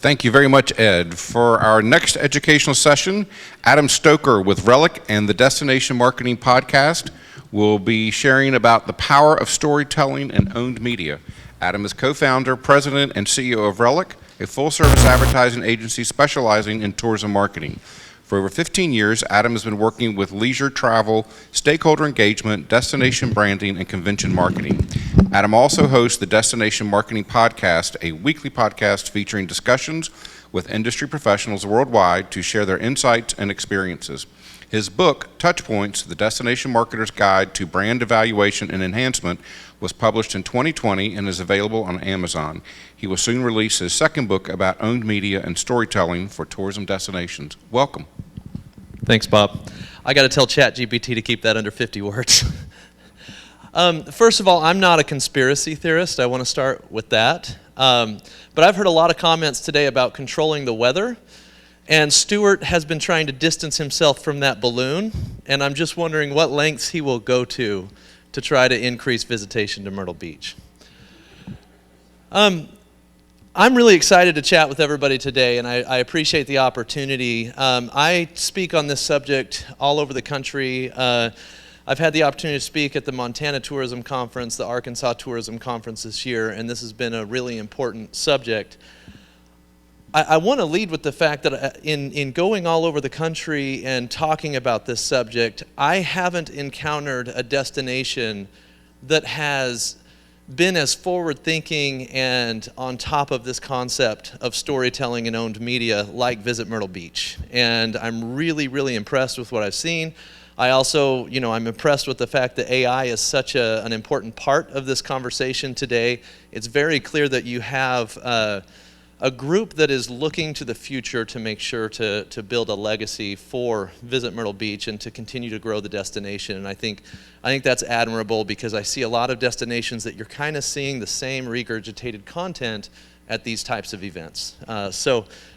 Thank you very much, Ed. For our next educational session, Adam Stoker with Relic and the Destination Marketing Podcast will be sharing about the power of storytelling and owned media. Adam is co-founder, president, and CEO of Relic, a full-service advertising agency specializing in tourism marketing. For over 15 years, Adam has been working with leisure travel, stakeholder engagement, destination branding, and convention marketing. Adam also hosts the Destination Marketing Podcast, a weekly podcast featuring discussions with industry professionals worldwide to share their insights and experiences. His book, Touchpoints, The Destination Marketer's Guide to Brand Evaluation and Enhancement, was published in 2020 and is available on Amazon. He will soon release his second book about owned media and storytelling for tourism destinations. Welcome. Thanks, Bob. I got to tell ChatGPT to keep that under 50 words. First of all, I'm not a conspiracy theorist. I want to start with that. But I've heard a lot of comments today about controlling the weather. And Stuart has been trying to distance himself from that balloon, and I'm just wondering what lengths he will go to try to increase visitation to Myrtle Beach. I'm really excited to chat with everybody today, and I appreciate the opportunity. I speak on this subject all over the country. I've had the opportunity to speak at the Montana Tourism Conference, the Arkansas Tourism Conference this year, and this has been a really important subject. I want to lead with the fact that in going all over the country and talking about this subject, I haven't encountered a destination that has been as forward-thinking and on top of this concept of storytelling and owned media like Visit Myrtle Beach. And I'm really, really impressed with what I've seen. I also, I'm impressed with the fact that AI is such an important part of this conversation today. It's very clear that you have a group that is looking to the future to make sure to build a legacy for Visit Myrtle Beach and to continue to grow the destination. And I think that's admirable because I see a lot of destinations that you're kind of seeing the same regurgitated content at these types of events.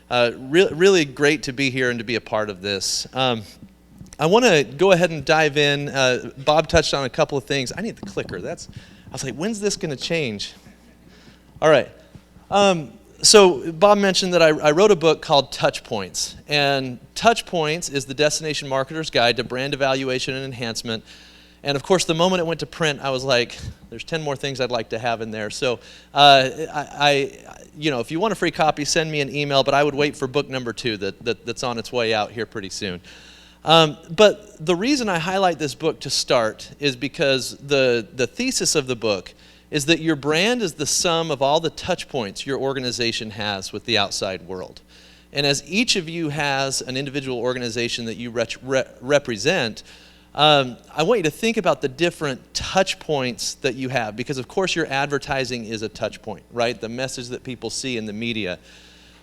Really great to be here and to be a part of this. I want to go ahead and dive in. Bob touched on a couple of things. I need the clicker. I was like, when's this going to change? All right. So Bob mentioned that I wrote a book called Touchpoints, and Touchpoints is the Destination Marketer's Guide to Brand Evaluation and Enhancement. And of course, the moment it went to print, I was like, there's 10 more things I'd like to have in there. So if you want a free copy, send me an email, but I would wait for book number 2 that's on its way out here pretty soon. But the reason I highlight this book to start is because the thesis of the book is that your brand is the sum of all the touch points your organization has with the outside world. And as each of you has an individual organization that you represent, I want you to think about the different touch points that you have, because of course your advertising is a touch point, right? The message that people see in the media.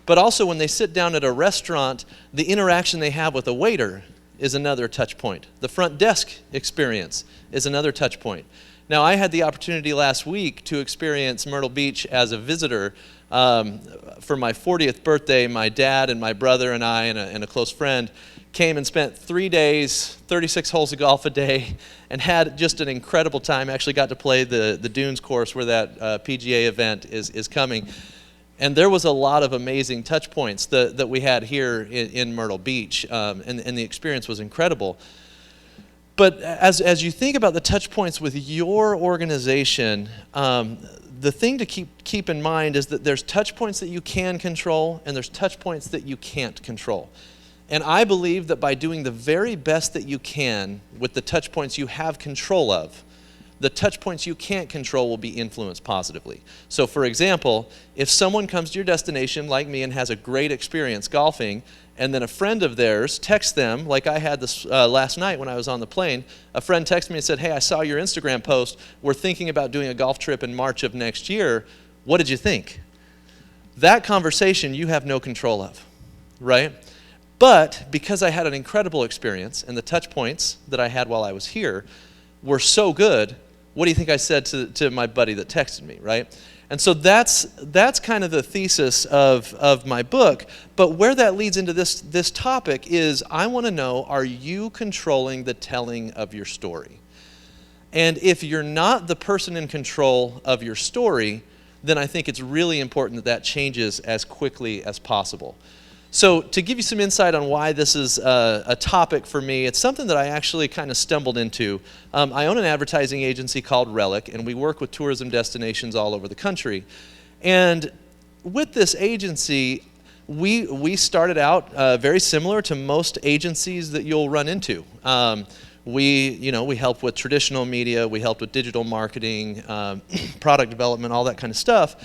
But also when they sit down at a restaurant, the interaction they have with a waiter is another touch point. The front desk experience is another touch point. Now, I had the opportunity last week to experience Myrtle Beach as a visitor. For my 40th birthday, my dad and my brother and I and a close friend came and spent 3 days, 36 holes of golf a day, and had just an incredible time. Actually got to play the Dunes course where that PGA event is coming. And there was a lot of amazing touch points that we had here in Myrtle Beach, and the experience was incredible. But as you think about the touch points with your organization, the thing to keep in mind is that there's touch points that you can control and there's touch points that you can't control. And I believe that by doing the very best that you can with the touch points you have control of, the touch points you can't control will be influenced positively. So for example, if someone comes to your destination like me and has a great experience golfing, and then a friend of theirs texts them, like I had this last night when I was on the plane, a friend texted me and said, hey, I saw your Instagram post. We're thinking about doing a golf trip in March of next year. What did you think? That conversation you have no control of, right? But because I had an incredible experience and the touch points that I had while I was here were so good, what do you think I said to my buddy that texted me, right? And so that's kind of the thesis of my book. But where that leads into this topic is I want to know, are you controlling the telling of your story? And if you're not the person in control of your story, then I think it's really important that that changes as quickly as possible. So to give you some insight on why this is a topic for me, it's something that I actually kind of stumbled into. I own an advertising agency called Relic, and we work with tourism destinations all over the country. And with this agency, we started out very similar to most agencies that you'll run into. We help with traditional media, we helped with digital marketing, product development, all that kind of stuff.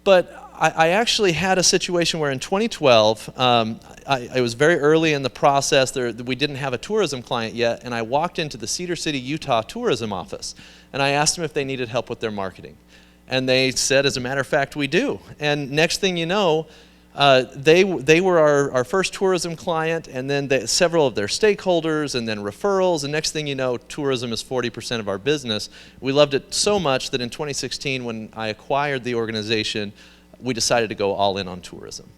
But I actually had a situation where in 2012, I was very early in the process. We didn't have a tourism client yet, and I walked into the Cedar City, Utah tourism office, and I asked them if they needed help with their marketing. And they said, as a matter of fact, we do. And next thing you know, they were our first tourism client, and then several of their stakeholders, and then referrals, and next thing you know, tourism is 40% of our business. We loved it so much that in 2016, when I acquired the organization, we decided to go all in on tourism.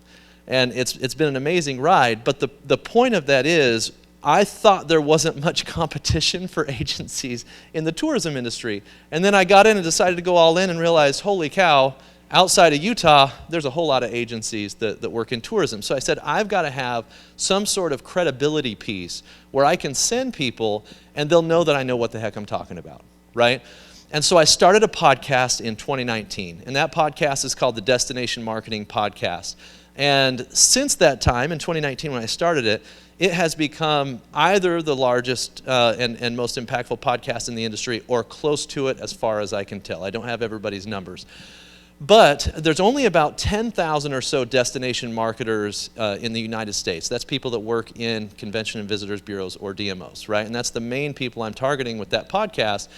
And it's been an amazing ride, but the point of that is, I thought there wasn't much competition for agencies in the tourism industry. And then I got in and decided to go all in and realized, holy cow, outside of Utah, there's a whole lot of agencies that work in tourism. So I said, I've got to have some sort of credibility piece where I can send people and they'll know that I know what the heck I'm talking about, right? And so I started a podcast in 2019, and that podcast is called the Destination Marketing Podcast. And since that time, in 2019 when I started it, it has become either the largest and most impactful podcast in the industry or close to it as far as I can tell. I don't have everybody's numbers. But there's only about 10,000 or so destination marketers in the United States. That's people that work in convention and visitors bureaus or DMOs, right? And that's the main people I'm targeting with that podcast.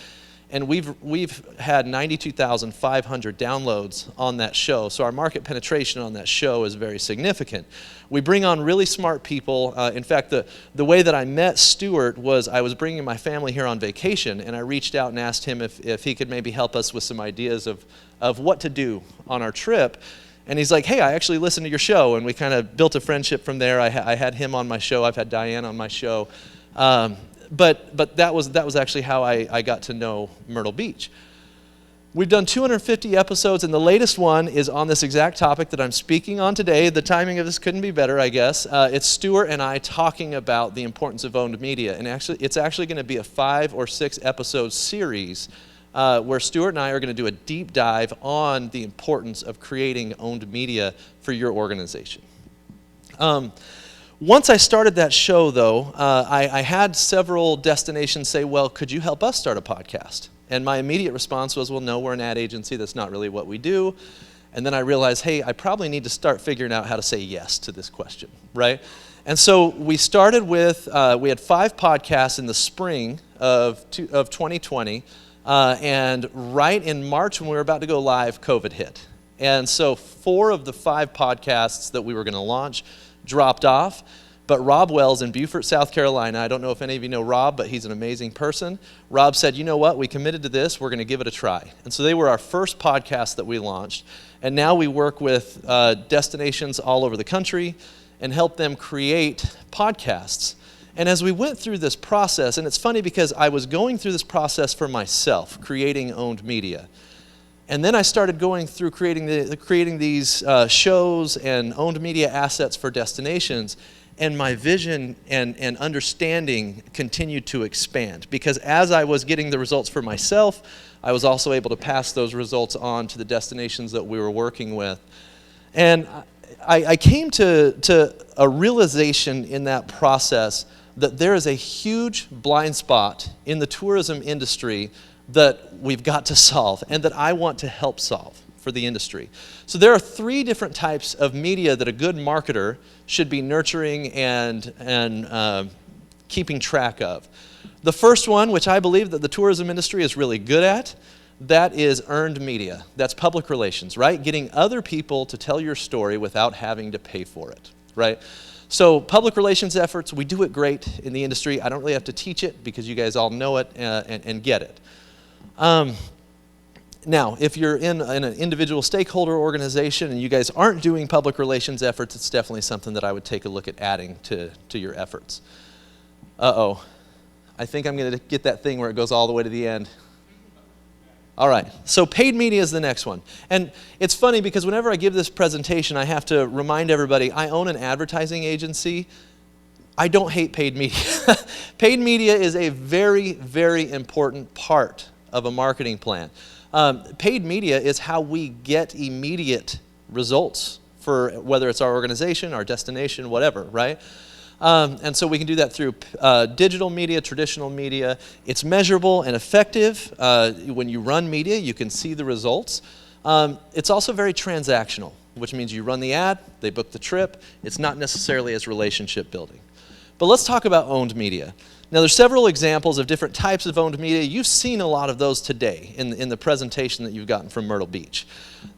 And we've had 92,500 downloads on that show. So our market penetration on that show is very significant. We bring on really smart people. In fact, the way that I met Stuart was I was bringing my family here on vacation, and I reached out and asked him if he could maybe help us with some ideas of what to do on our trip. And he's like, hey, I actually listened to your show, and we kind of built a friendship from there. I had him on my show. I've had Diane on my show. But that was actually how I got to know Myrtle Beach. We've done 250 episodes, and the latest one is on this exact topic that I'm speaking on today. The timing of this couldn't be better, I guess. It's Stuart and I talking about the importance of owned media, and it's actually going to be a 5 or 6 episode series where Stuart and I are going to do a deep dive on the importance of creating owned media for your organization. Once I started that show, though, I had several destinations say, well, could you help us start a podcast? And my immediate response was, well, no, we're an ad agency. That's not really what we do. And then I realized, hey, I probably need to start figuring out how to say yes to this question, right? And so we started with, we had 5 podcasts in the spring of 2020. And right in March when we were about to go live, COVID hit. And so 4 of the 5 podcasts that we were going to launch dropped off. But Rob Wells in Beaufort, South Carolina, I don't know if any of you know Rob, but he's an amazing person. Rob said, you know what, we committed to this, we're going to give it a try. And so they were our first podcast that we launched. And now we work with destinations all over the country and help them create podcasts. And as we went through this process, and it's funny because I was going through this process for myself, creating owned media. And then I started going through creating these shows and owned media assets for destinations, and my vision and understanding continued to expand. Because as I was getting the results for myself, I was also able to pass those results on to the destinations that we were working with. And I came to a realization in that process that there is a huge blind spot in the tourism industry that we've got to solve and that I want to help solve for the industry. So there are 3 different types of media that a good marketer should be nurturing and keeping track of. The first one, which I believe that the tourism industry is really good at, that is earned media. That's public relations, right? Getting other people to tell your story without having to pay for it, right? So public relations efforts, we do it great in the industry. I don't really have to teach it because you guys all know it and get it. Now, if you're in an individual stakeholder organization and you guys aren't doing public relations efforts, it's definitely something that I would take a look at adding to your efforts. Uh-oh. I think I'm going to get that thing where it goes all the way to the end. All right, so paid media is the next one. And it's funny because whenever I give this presentation, I have to remind everybody I own an advertising agency. I don't hate paid media. Paid media is a very, very important part of a marketing plan. Paid media is how we get immediate results for whether it's our organization, our destination, whatever, right? And so we can do that through digital media, traditional media. It's measurable and effective. When you run media, you can see the results. It's also very transactional, which means you run the ad, they book the trip. It's not necessarily as relationship building. But let's talk about owned media. Now, there's several examples of different types of owned media. You've seen a lot of those today in the presentation that you've gotten from Myrtle Beach.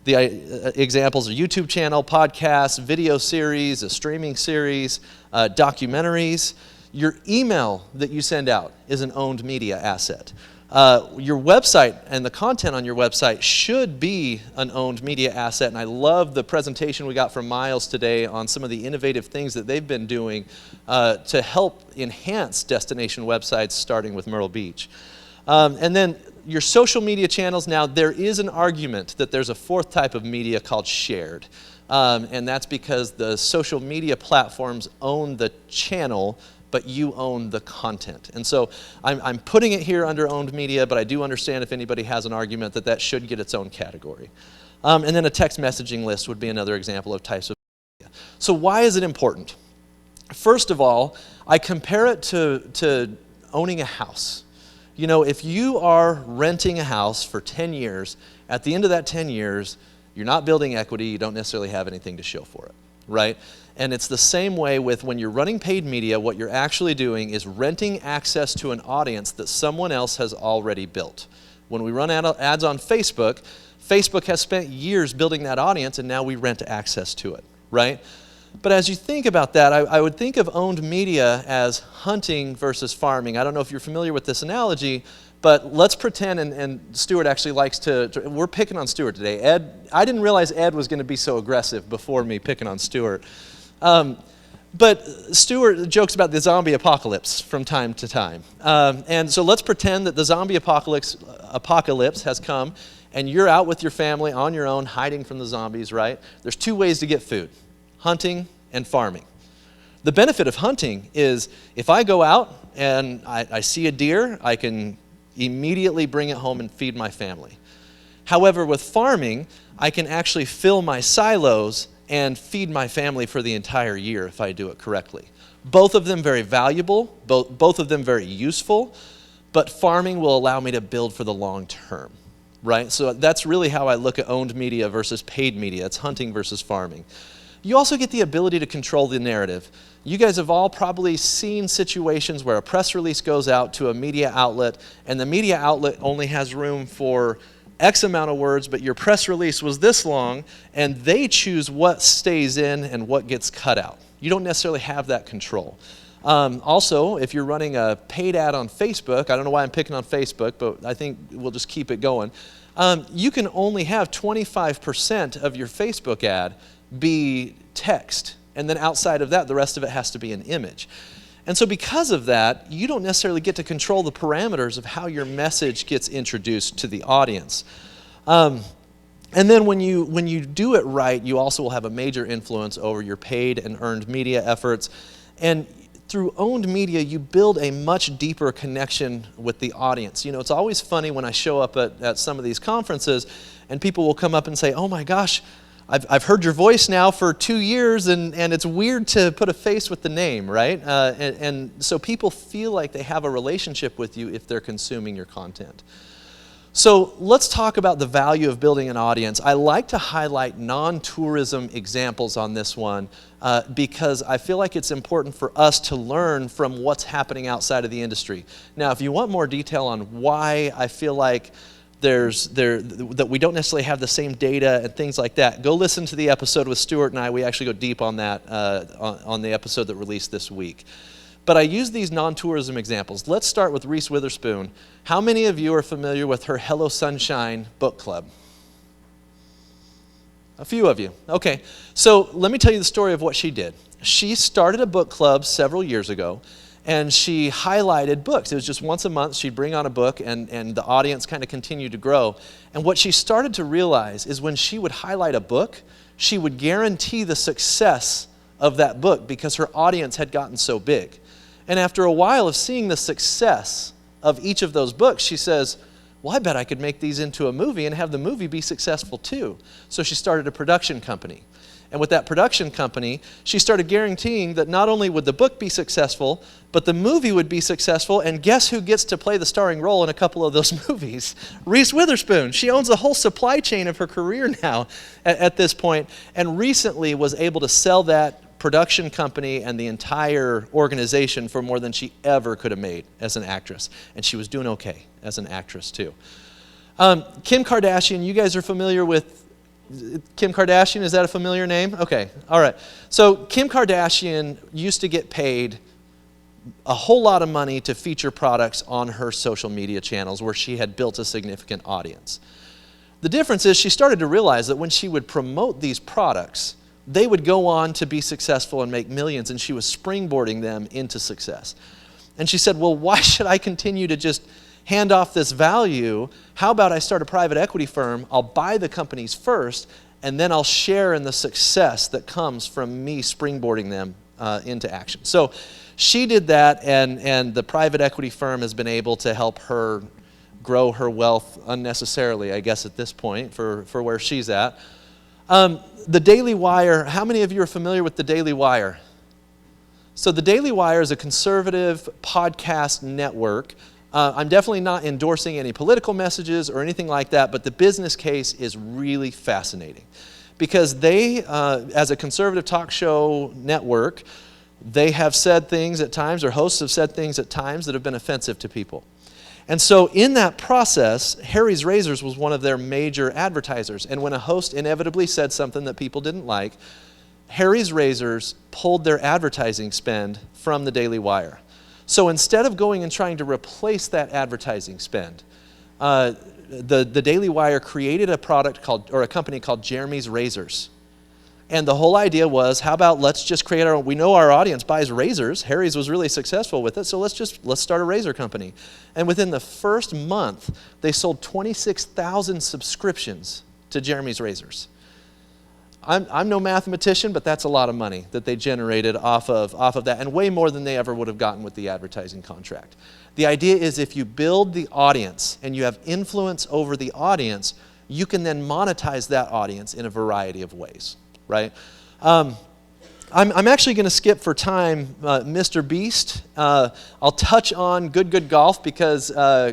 The examples are YouTube channel, podcasts, video series, a streaming series, documentaries. Your email that you send out is an owned media asset. Your website and the content on your website should be an owned media asset, and I love the presentation we got from Miles today on some of the innovative things that they've been doing to help enhance destination websites, starting with Myrtle Beach. And then your social media channels. Now, there is an argument that there's a fourth type of media called shared, and that's because the social media platforms own the channel, but you own the content. And so I'm putting it here under owned media, but I do understand if anybody has an argument that that should get its own category. And then a text messaging list would be another example of types of media. So why is it important? First of all, I compare it to owning a house. You know, if you are renting a house for 10 years, at the end of that 10 years, you're not building equity, you don't necessarily have anything to show for it, right? And it's the same way with when you're running paid media, what you're actually doing is renting access to an audience that someone else has already built. When we run ads on Facebook, Facebook has spent years building that audience, and now we rent access to it, right? But as you think about that, I would think of owned media as hunting versus farming. I don't know if you're familiar with this analogy, but let's pretend, and Stuart actually likes to, we're picking on Stuart today. Ed, I didn't realize Ed was going to be so aggressive before me picking on Stuart. But Stuart jokes about the zombie apocalypse from time to time. And so let's pretend that the zombie apocalypse has come, and you're out with your family on your own, hiding from the zombies, right? There's two ways to get food: hunting and farming. The benefit of hunting is if I go out and I see a deer, I can immediately bring it home and feed my family. However, with farming, I can actually fill my silos and feed my family for the entire year if I do it correctly. Both of them very valuable, both of them very useful, but farming will allow me to build for the long term, right? So that's really how I look at owned media versus paid media. It's hunting versus farming. You also get the ability to control the narrative. You guys have all probably seen situations where a press release goes out to a media outlet, and the media outlet only has room for X amount of words, but your press release was this long, and they choose what stays in and what gets cut out. You don't necessarily have that control. Also, if you're running a paid ad on Facebook, I don't know why I'm picking on Facebook, but I think we'll just keep it going. You can only have 25% of your Facebook ad be text, and then outside of that, the rest of it has to be an image. And so because of that, you don't necessarily get to control the parameters of how your message gets introduced to the audience. And then when you do it right, you also will have a major influence over your paid and earned media efforts. And through owned media, you build a much deeper connection with the audience. You know, it's always funny when I show up at some of these conferences, and people will come up and say, "Oh my gosh, I've heard your voice now for 2 years, and it's weird to put a face with the name," right? And so people feel like they have a relationship with you if they're consuming your content. So let's talk about the value of building an audience. I like to highlight non-tourism examples on this one because I feel like it's important for us to learn from what's happening outside of the industry. Now, if you want more detail on why I feel like that we don't necessarily have the same data and things like that, go listen to the episode with Stuart and I. We actually go deep on that on the episode that released this week. But I use these non-tourism examples. Let's start with Reese Witherspoon. How many of you are familiar with her Hello Sunshine book club? A few of you. Okay, so let me tell you the story of what she did. She started a book club several years ago, and she highlighted books. It was just once a month she'd bring on a book, and the audience kind of continued to grow. And what she started to realize is when she would highlight a book, she would guarantee the success of that book because her audience had gotten so big. And after a while of seeing the success of each of those books, she says, well, I bet I could make these into a movie and have the movie be successful too. So she started a production company. And with that production company, she started guaranteeing that not only would the book be successful, but the movie would be successful. And guess who gets to play the starring role in a couple of those movies? Reese Witherspoon. She owns the whole supply chain of her career now at this point, and recently was able to sell that production company and the entire organization for more than she ever could have made as an actress. And she was doing okay as an actress too. Kim Kardashian, you guys are familiar with Kim Kardashian? Is that a familiar name? Okay, all right. So Kim Kardashian used to get paid a whole lot of money to feature products on her social media channels where she had built a significant audience. The difference is she started to realize that when she would promote these products, they would go on to be successful and make millions, and she was springboarding them into success. And she said, well, why should I continue to just hand off this value? How about I start a private equity firm, I'll buy the companies first, and then I'll share in the success that comes from me springboarding them into action. So she did that, and the private equity firm has been able to help her grow her wealth unnecessarily, I guess, at this point for where she's at. The Daily Wire, how many of you are familiar with the Daily Wire? So the Daily Wire is a conservative podcast network. I'm definitely not endorsing any political messages or anything like that, but the business case is really fascinating because they, as a conservative talk show network, they have said things at times, or hosts have said things at times that have been offensive to people. And so in that process, Harry's Razors was one of their major advertisers. And when a host inevitably said something that people didn't like, Harry's Razors pulled their advertising spend from the Daily Wire. So instead of going and trying to replace that advertising spend, the Daily Wire created a company called Jeremy's Razors. And the whole idea was, how about let's just create our own, we know our audience buys razors. Harry's was really successful with it, so let's start a razor company. And within the first month, they sold 26,000 subscriptions to Jeremy's Razors. I'm no mathematician, but that's a lot of money that they generated off of that, and way more than they ever would have gotten with the advertising contract. The idea is if you build the audience and you have influence over the audience, you can then monetize that audience in a variety of ways, right? I'm actually going to skip for time Mr. Beast. I'll touch on Good Golf because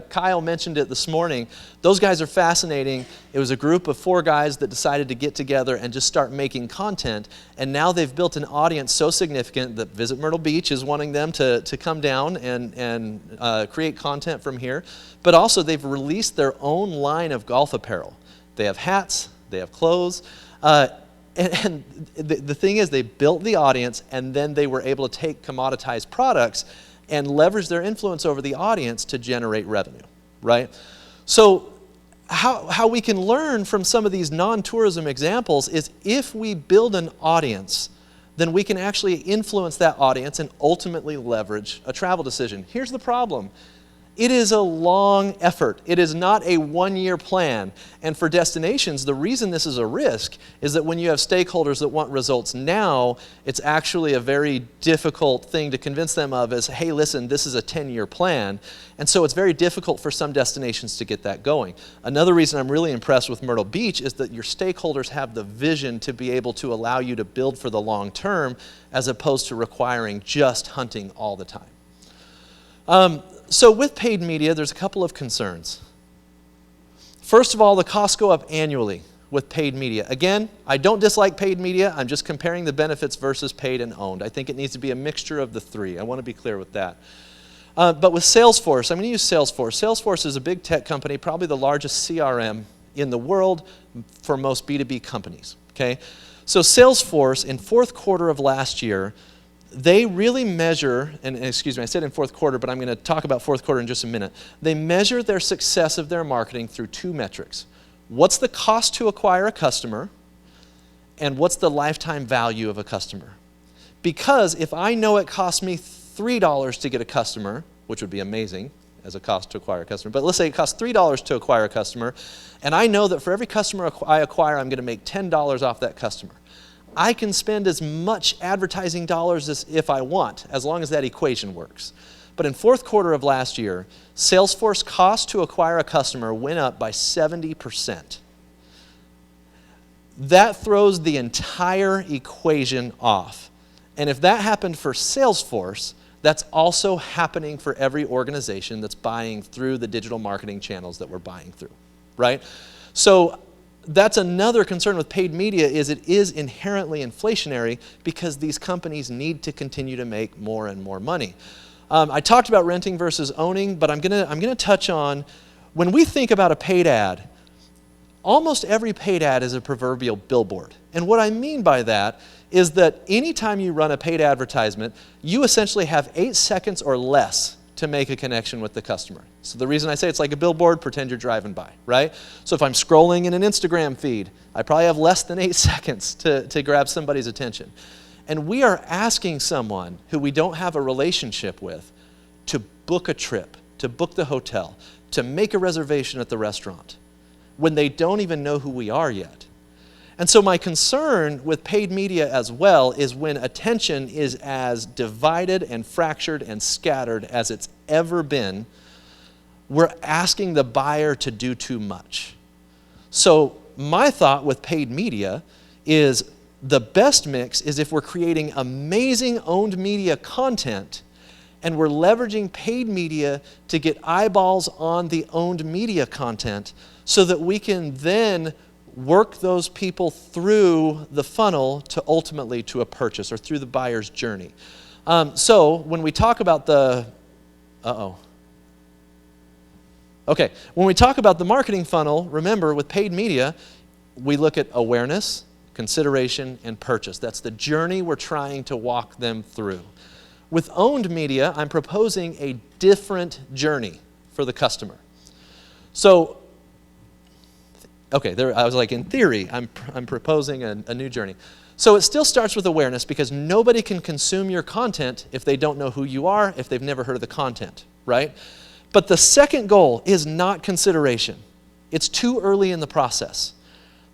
Kyle mentioned it this morning. Those guys are fascinating. It was a group of 4 guys that decided to get together and just start making content, and now they've built an audience so significant that Visit Myrtle Beach is wanting them to come down and create content from here. But also they've released their own line of golf apparel. They have hats, they have clothes, and the thing is, they built the audience, and then they were able to take commoditized products and leverage their influence over the audience to generate revenue, right? So how we can learn from some of these non-tourism examples is if we build an audience, then we can actually influence that audience and ultimately leverage a travel decision. Here's the problem. It is a long effort. It is not a one-year plan. And for destinations, the reason this is a risk is that when you have stakeholders that want results now, it's actually a very difficult thing to convince them of as, hey, listen, this is a 10-year plan. And so it's very difficult for some destinations to get that going. Another reason I'm really impressed with Myrtle Beach is that your stakeholders have the vision to be able to allow you to build for the long term as opposed to requiring just hunting all the time. So with paid media, there's a couple of concerns. First of all, the costs go up annually with paid media. Again, I don't dislike paid media. I'm just comparing the benefits versus paid and owned. I think it needs to be a mixture of the 3. I want to be clear with that. But with Salesforce, I'm going to use Salesforce. Salesforce is a big tech company, probably the largest CRM in the world for most B2B companies. Okay? So Salesforce, in 4th quarter of last year, they really measure, and excuse me, I said in 4th quarter, but I'm going to talk about 4th quarter in just a minute. They measure their success of their marketing through 2 metrics. What's the cost to acquire a customer, and what's the lifetime value of a customer? Because if I know it costs me $3 to get a customer, which would be amazing as a cost to acquire a customer, but let's say it costs $3 to acquire a customer, and I know that for every customer I acquire, I'm going to make $10 off that customer. I can spend as much advertising dollars as if I want, as long as that equation works. But in fourth quarter of last year, Salesforce cost to acquire a customer went up by 70%. That throws the entire equation off. And if that happened for Salesforce, that's also happening for every organization that's buying through the digital marketing channels that we're buying through, right? So that's another concern with paid media, is it is inherently inflationary because these companies need to continue to make more and more money. I talked about renting versus owning, but I'm gonna touch on, when we think about a paid ad, almost every paid ad is a proverbial billboard. And what I mean by that is that anytime you run a paid advertisement, you essentially have 8 seconds or less to make a connection with the customer. So the reason I say it's like a billboard, pretend you're driving by, right? So if I'm scrolling in an Instagram feed, I probably have less than 8 seconds to grab somebody's attention. And we are asking someone who we don't have a relationship with to book a trip, to book the hotel, to make a reservation at the restaurant, when they don't even know who we are yet. And so my concern with paid media as well is when attention is as divided and fractured and scattered as it's ever been, we're asking the buyer to do too much. So my thought with paid media is the best mix is if we're creating amazing owned media content and we're leveraging paid media to get eyeballs on the owned media content so that we can then work those people through the funnel to ultimately to a purchase or through the buyer's journey. So when we talk about the, when we talk about the marketing funnel, remember with paid media, we look at awareness, consideration, and purchase. That's the journey we're trying to walk them through. With owned media, I'm proposing a different journey for the customer. So, I was like, in theory, I'm proposing a new journey. So it still starts with awareness because nobody can consume your content if they don't know who you are, if they've never heard of the content, right? But the second goal is not consideration. It's too early in the process.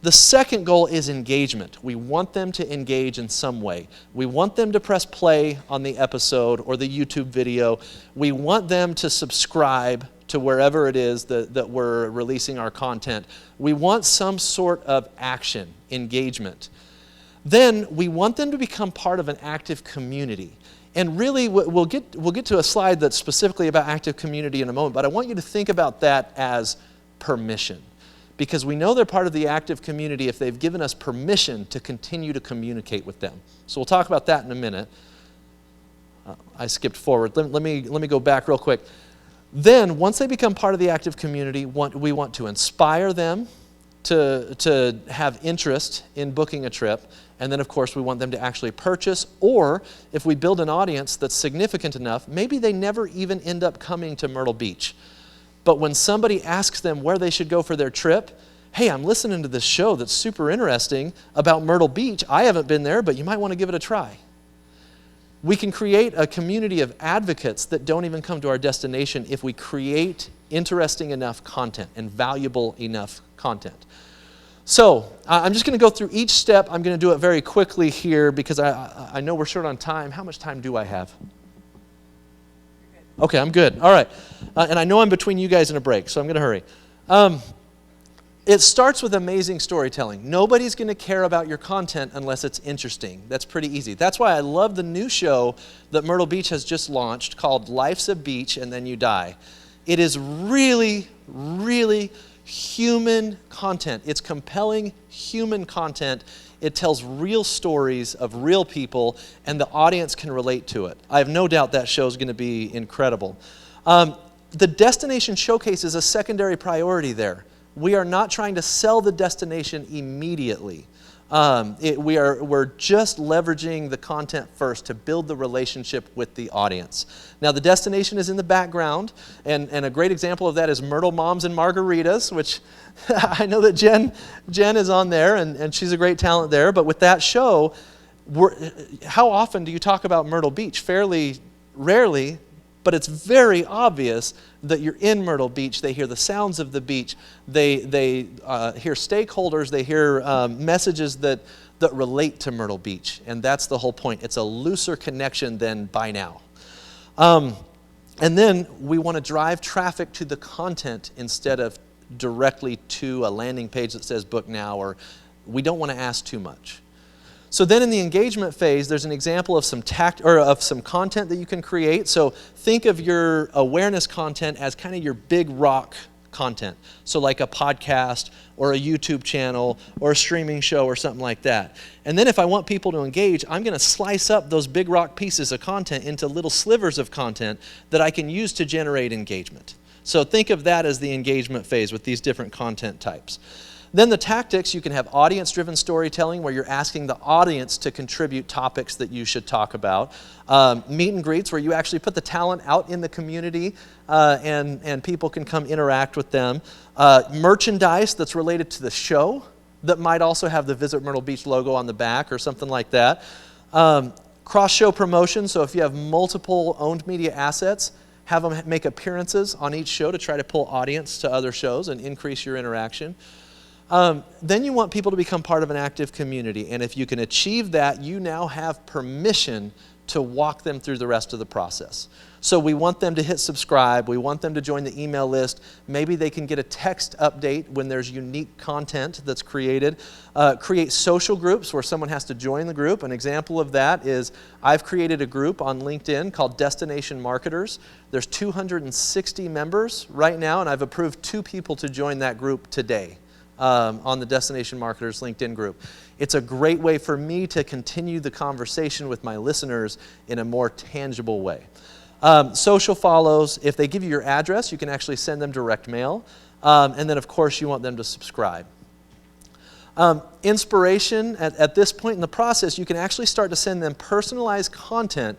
The second goal is engagement. We want them to engage in some way. We want them to press play on the episode or the YouTube video. We want them to subscribe to wherever it is that we're releasing our content. We want some sort of action, engagement. Then we want them to become part of an active community. And really, we'll get to a slide that's specifically about active community in a moment, but I want you to think about that as permission. Because we know they're part of the active community if they've given us permission to continue to communicate with them. So we'll talk about that in a minute. I skipped forward. Let me go back real quick. Then, once they become part of the active community, we want to inspire them to have interest in booking a trip. And then, of course, we want them to actually purchase. Or, if we build an audience that's significant enough, maybe they never even end up coming to Myrtle Beach. But when somebody asks them where they should go for their trip, hey, I'm listening to this show that's super interesting about Myrtle Beach. I haven't been there, but you might want to give it a try. We can create a community of advocates that don't even come to our destination if we create interesting enough content and valuable enough content. So I'm just going to go through each step. I'm going to do it very quickly here because I know we're short on time. How much time do I have? Okay, I'm good. All right. And I know I'm between you guys and a break, so I'm going to hurry. It starts with amazing storytelling. Nobody's going to care about your content unless it's interesting. That's pretty easy. That's why I love the new show that Myrtle Beach has just launched called Life's a Beach and Then You Die. It is really, really human content. It's compelling human content. It tells real stories of real people, and the audience can relate to it. I have no doubt that show is going to be incredible. The destination showcase is a secondary priority there. We are not trying to sell the destination immediately. We're just leveraging the content first to build the relationship with the audience. Now, the destination is in the background, and a great example of that is Myrtle Moms and Margaritas, which I know that Jen is on there, and she's a great talent there. But with that show, how often do you talk about Myrtle Beach? Fairly Rarely, but it's very obvious that you're in Myrtle Beach. They hear the sounds of the beach. They hear stakeholders. They hear messages that relate to Myrtle Beach. And that's the whole point. It's a looser connection than buy now. And then we want to drive traffic to the content instead of directly to a landing page that says book now, or we don't want to ask too much. So then in the engagement phase, there's an example of some some content that you can create. So think of your awareness content as kind of your big rock content. So like a podcast or a YouTube channel or a streaming show or something like that. And then if I want people to engage, I'm going to slice up those big rock pieces of content into little slivers of content that I can use to generate engagement. So think of that as the engagement phase with these different content types. Then the tactics, you can have audience-driven storytelling where you're asking the audience to contribute topics that you should talk about. Meet and greets where you actually put the talent out in the community and people can come interact with them. Merchandise that's related to the show that might also have the Visit Myrtle Beach logo on the back or something like that. Cross-show promotion, so if you have multiple owned media assets, have them make appearances on each show to try to pull audience to other shows and increase your interaction. Then you want people to become part of an active community. And if you can achieve that, you now have permission to walk them through the rest of the process. So we want them to hit subscribe. We want them to join the email list. Maybe they can get a text update when there's unique content that's created. Create social groups where someone has to join the group. An example of that is I've created a group on LinkedIn called Destination Marketers. There's 260 members right now, and I've approved 2 people to join that group today. On the Destination Marketers LinkedIn group. It's a great way for me to continue the conversation with my listeners in a more tangible way. Social follows, if they give you your address, you can actually send them direct mail. And then, of course, you want them to subscribe. Inspiration, at this point in the process, you can actually start to send them personalized content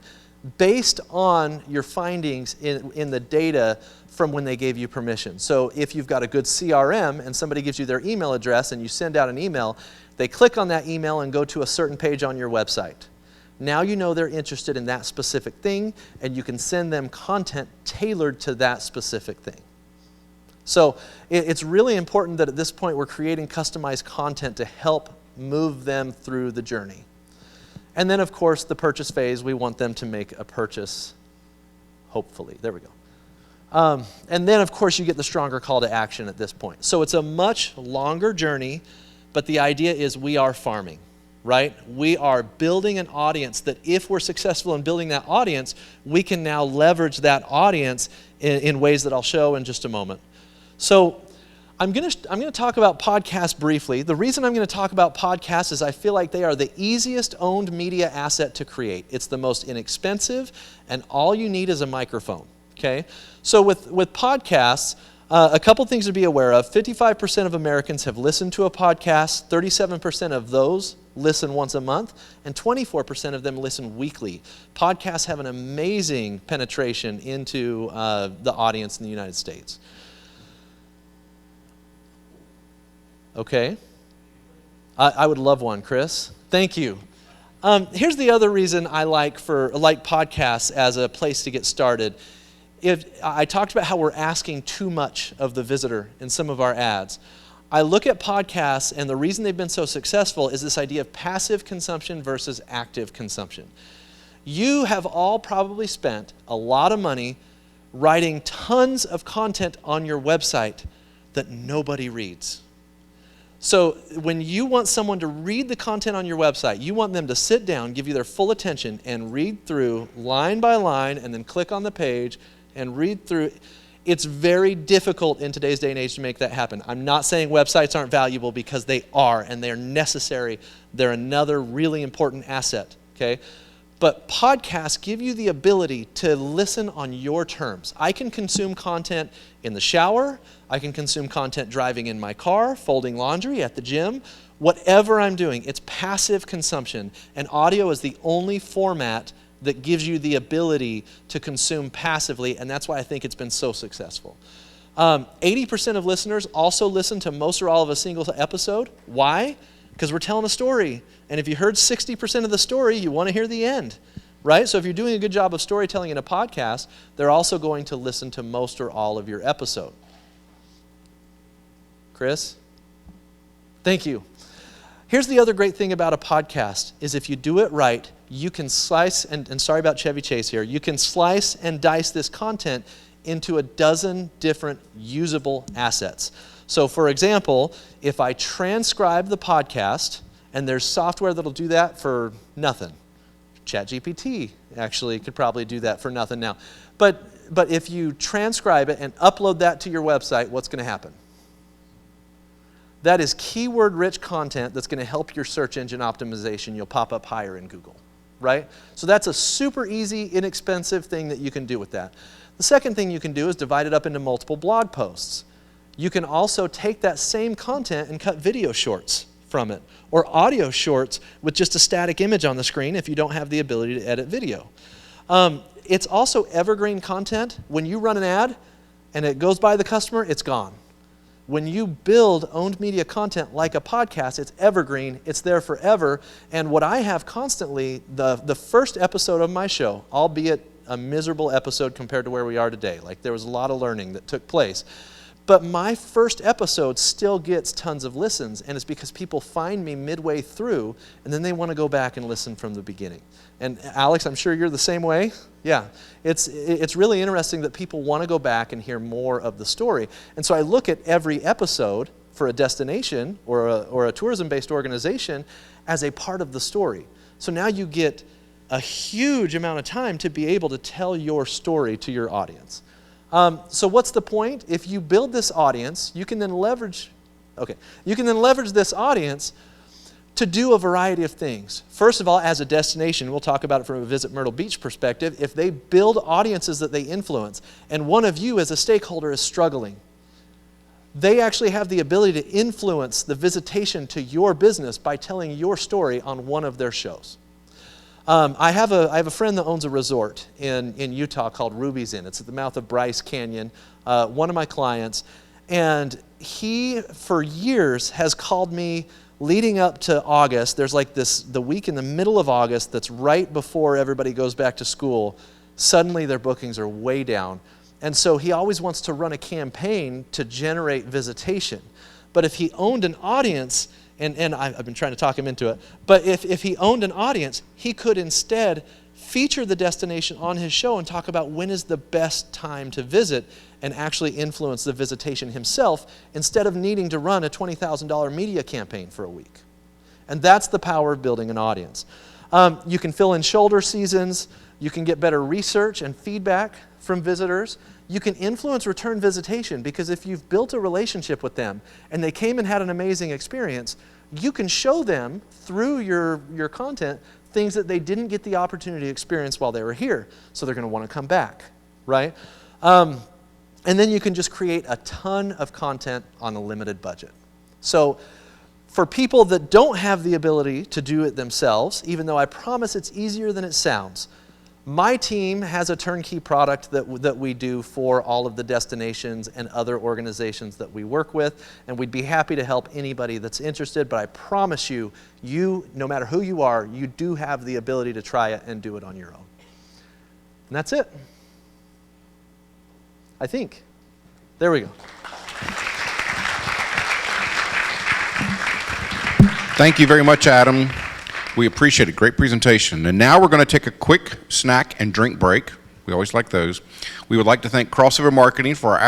based on your findings in the data from when they gave you permission. So if you've got a good CRM and somebody gives you their email address and you send out an email, they click on that email and go to a certain page on your website. Now you know they're interested in that specific thing, and you can send them content tailored to that specific thing. So it's really important that at this point we're creating customized content to help move them through the journey. And then, of course, the purchase phase, we want them to make a purchase, hopefully. There we go. And then, of course, you get the stronger call to action at this point. So it's a much longer journey, but the idea is we are farming, right? We are building an audience that if we're successful in building that audience, we can now leverage that audience in ways that I'll show in just a moment. So I'm going to talk about podcasts briefly. The reason I'm going to talk about podcasts is I feel like they are the easiest owned media asset to create. It's the most inexpensive, and all you need is a microphone. Okay, so with podcasts, a couple things to be aware of. 55% of Americans have listened to a podcast. 37% of those listen once a month, and 24% of them listen weekly. Podcasts have an amazing penetration into the audience in the United States. Okay, I would love one, Chris. Thank you. Here's the other reason I like podcasts as a place to get started. I talked about how we're asking too much of the visitor in some of our ads. I look at podcasts, and the reason they've been so successful is this idea of passive consumption versus active consumption. You have all probably spent a lot of money writing tons of content on your website that nobody reads. So when you want someone to read the content on your website, you want them to sit down, give you their full attention, and read through line by line, and then click on the page and read through. It's very difficult in today's day and age to make that happen. I'm not saying websites aren't valuable, because they are, and they're necessary. They're another really important asset, okay? But podcasts give you the ability to listen on your terms. I can consume content in the shower. I can consume content driving in my car, folding laundry, at the gym, whatever I'm doing. It's passive consumption, and audio is the only format that gives you the ability to consume passively, and that's why I think it's been so successful. 80% of listeners also listen to most or all of a single episode. Why? Because we're telling a story, and if you heard 60% of the story, you want to hear the end. right? So if you're doing a good job of storytelling in a podcast, they're also going to listen to most or all of your episode. Chris? Thank you. Here's the other great thing about a podcast is if you do it right, you can slice, and sorry about Chevy Chase here, you can slice and dice this content into a dozen different usable assets. So for example, if I transcribe the podcast, and there's software that'll do that for nothing. ChatGPT actually could probably do that for nothing now. But if you transcribe it and upload that to your website, what's going to happen? That is keyword-rich content that's going to help your search engine optimization. You'll pop up higher in Google, right? So that's a super easy, inexpensive thing that you can do with that. The second thing you can do is divide it up into multiple blog posts. You can also take that same content and cut video shorts from it, or audio shorts with just a static image on the screen if you don't have the ability to edit video. It's also evergreen content. When you run an ad and it goes by the customer, it's gone. When you build owned media content like a podcast, it's evergreen, it's there forever. And what I have constantly, the first episode of my show, albeit a miserable episode compared to where we are today, like there was a lot of learning that took place, but my first episode still gets tons of listens, and it's because people find me midway through, and then they want to go back and listen from the beginning. And Alex, I'm sure you're the same way. Yeah, it's really interesting that people want to go back and hear more of the story. And so I look at every episode for a destination or a tourism-based organization as a part of the story. So now you get a huge amount of time to be able to tell your story to your audience. So what's the point? If you build this audience, you can then leverage this audience to do a variety of things. First of all, as a destination, we'll talk about it from a Visit Myrtle Beach perspective, if they build audiences that they influence, and one of you as a stakeholder is struggling, they actually have the ability to influence the visitation to your business by telling your story on one of their shows. I have a friend that owns a resort in Utah called Ruby's Inn. It's at the mouth of Bryce Canyon, one of my clients. And he, for years, has called me leading up to August. There's like the week in the middle of August that's right before everybody goes back to school. Suddenly their bookings are way down. And so he always wants to run a campaign to generate visitation. But if he owned an audience, and I've been trying to talk him into it, but if he owned an audience, he could instead feature the destination on his show and talk about when is the best time to visit and actually influence the visitation himself instead of needing to run a $20,000 media campaign for a week. And that's the power of building an audience. You can fill in shoulder seasons. You can get better research and feedback from visitors. You can influence return visitation because if you've built a relationship with them and they came and had an amazing experience, you can show them through your content things that they didn't get the opportunity to experience while they were here. So they're going to want to come back, right? And then you can just create a ton of content on a limited budget. So for people that don't have the ability to do it themselves, even though I promise it's easier than it sounds, my team has a turnkey product that we do for all of the destinations and other organizations that we work with, and we'd be happy to help anybody that's interested, but I promise you, no matter who you are, you do have the ability to try it and do it on your own. And that's it. I think. There we go. Thank you very much, Adam. We appreciate it. Great presentation. And now we're going to take a quick snack and drink break. We always like those. We would like to thank Crossover Marketing for our